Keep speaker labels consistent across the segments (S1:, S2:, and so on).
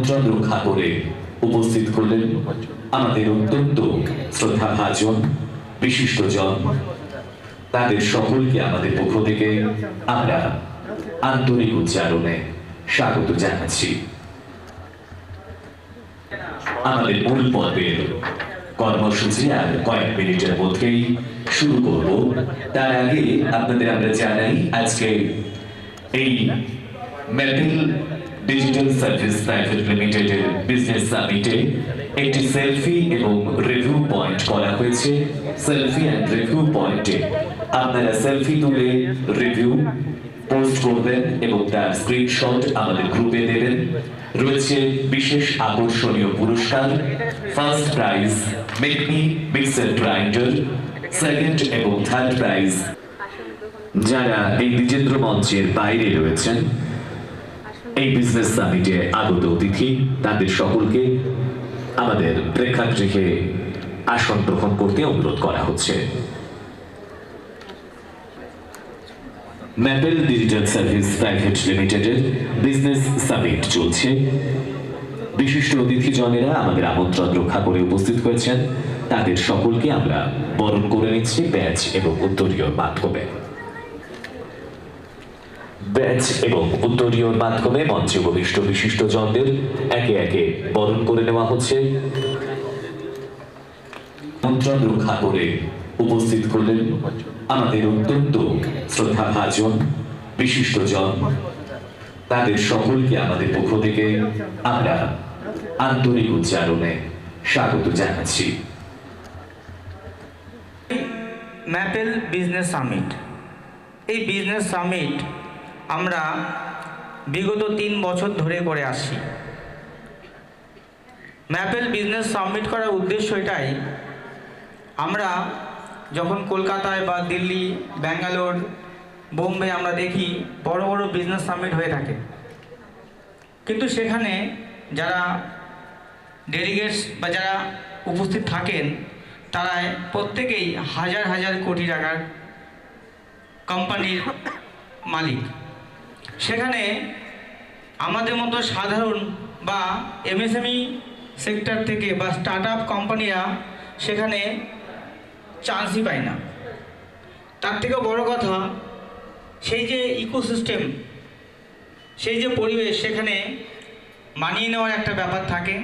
S1: আমন্ত্রণ রক্ষা করে উপস্থিত করলেন আমাদের অত্যন্ত শ্রদ্ধাভাজন বিশিষ্টজন। তাদের সকলকে আমাদের পক্ষ থেকে আমরা আন্তরিক উচ্চারণে স্বাগত জানাচ্ছি। আমাদের মূল পর্বের কর্মসূচি আর কয়েক মিনিটের মধ্যেই শুরু করব। তার আগে আপনাদের আমরা জানাই আজকে এই ম্যাপেল ডিজিটাল সার্ভিস প্রাইভেট লিমিটেডের বিজনেস সামিটে একটি সেলফি এবং রিভিউ পয়েন্ট করা হয়েছে। সেলফি অ্যান্ড রিভিউ পয়েন্টে আপনারা সেলফি তুলে রিভিউ পোস্ট করবেন এবং তার স্ক্রিনশট আমাদের গ্রুপে দেবেন। রয়েছে বিশেষ আকর্ষণীয় পুরস্কার, ফার্স্ট প্রাইজ মেকনি মিক্সার গ্রাইন্ডার, সেকেন্ড এবং থার্ড প্রাইজ। যারা এই দ্বিজেন্দ্র মঞ্চের বাইরে রয়েছেন এই বিজনেস সামিটে আগত অতিথি, তাদের সকলকে আমাদের প্রেক্ষাগৃহে আসন গ্রহণ করতে অনুরোধ করা হচ্ছে। ম্যাপেল ডিজিটাল সার্ভিস প্রাইভেট লিমিটেডের বিজনেস সামিট চলছে। বিশিষ্ট অতিথিজনেরা আমাদের আমন্ত্রণ রক্ষা করে উপস্থিত হয়েছেন। তাদের সকলকে আমরা বরণ করে নিচ্ছি ব্যাচ এবং উত্তরীয়র মাধ্যমে। ব্যাচ এবং উত্তরীয়র মাধ্যমে মঞ্চে উপবিষ্ট বিশিষ্টজনদের একে একে বরণ করে নেওয়া হচ্ছে। আমন্ত্রণ রক্ষা করে উপস্থিত করলেন আমাদের অত্যন্ত শ্রদ্ধাভাজন বিশিষ্টজন। তাদের সকলকে আমাদের পক্ষ থেকে আমরা আন্তরিক উচ্চারণে স্বাগত জানাচ্ছি।
S2: ম্যাপেল বিজনেস সামিট, এই বিজনেস সামিট আমরা বিগত 3 বছর ধরে করে আসছি। ম্যাপেল বিজনেস সামিট করার উদ্দেশ্য এটাই, আমরা যখন কলকাতায় বা দিল্লি, ব্যাঙ্গালোর, বোম্বে আমরা দেখি বড় বড় বিজনেস সামিট হয়ে থাকে, কিন্তু সেখানে যারা ডেলিগেটস বা যারা উপস্থিত থাকেন তারা প্রত্যেকেই হাজার হাজার কোটি টাকার কোম্পানির মালিক। সেখানে আমাদের মতো সাধারণ বা এমএসএমই সেক্টর থেকে বা স্টার্ট আপ কোম্পানিরা সেখানে চান্সই পায় না। তার থেকেও বড় কথা, সেই যে ইকোসিস্টেম, সেই যে পরিবেশ, সেখানে মানিয়ে নেওয়ার একটা ব্যাপার থাকে,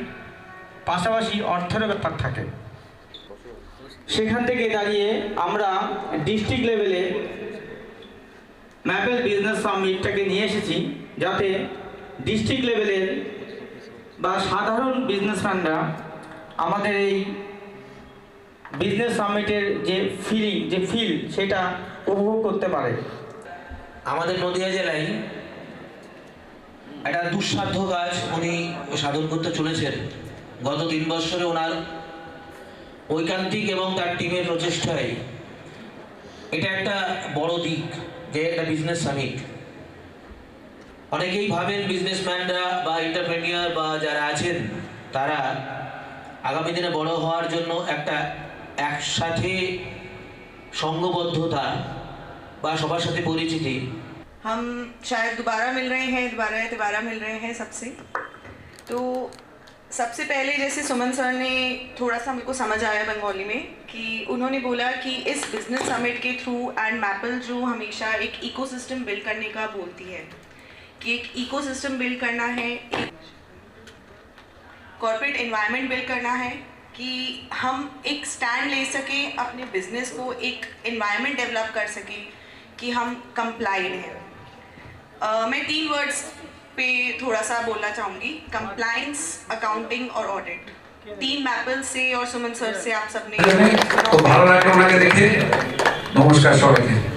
S2: পাশাপাশি অর্থেরও ব্যাপার থাকে। সেখান থেকে দাঁড়িয়ে আমরা ডিস্ট্রিক্ট লেভেলে ম্যাপেল বিজনেস সামিটটাকে নিয়ে এসেছি, যাতে ডিস্ট্রিক্ট লেভেলের বা সাধারণ বিজনেসম্যানরা আমাদের এই বিজনেস সামিটের যে ফিল সেটা উপভোগ করতে পারে।
S3: আমাদের নদিয়া জেলায় একটা দুঃসাধ্য কাজ উনি সাধন করতে চলেছেন। গত 3 বছরে ওনার ঐকান্তিক এবং তার টিমের প্রচেষ্টায় এটা একটা বড় দিক যে একটা বিজনেস সামিট। অনেকেই ভাবেন বিজনেসম্যানরা বা এন্টারপ্রেনিয়র বা যারা আছেন তারা আগামী দিনে বড় হওয়ার জন্য একটা একসাথে সংঘবদ্ধতা বা সবার সাথে পরিচিতি।
S4: हम शायद दोबारा मिल रहे हैं सबसे। तो सबसे पहले जैसे सुमन सर ने थोड़ा सा हमको समझ आया बंगाली में कि उन्होंने बोला कि इस बिजनेस समिट के थ्रू एंड मैपल जो हमेशा एक इकोसिस्टम बिल्ड करने का बोलती है कि एक इकोसिस्टम बिल्ड करना है, एक कॉर्पोरेट एनवायरनमेंट बिल्ड करना है कि हम एक स्टैंड ले सकें अपने बिजनेस को, एक एनवायरनमेंट डेवलप कर सकें कि हम कंप्लाइड हैं। मैं 3 वर्ड्स पे थोड़ा सा बोलना चाहूँगी, कंप्लायंस, अकाउंटिंग और ऑडिट। 3 मैपल से और सुमन सर से आप सबने
S5: तो ভালো লাগলো ওনাকে দেখে। নমস্কার সবাইকে।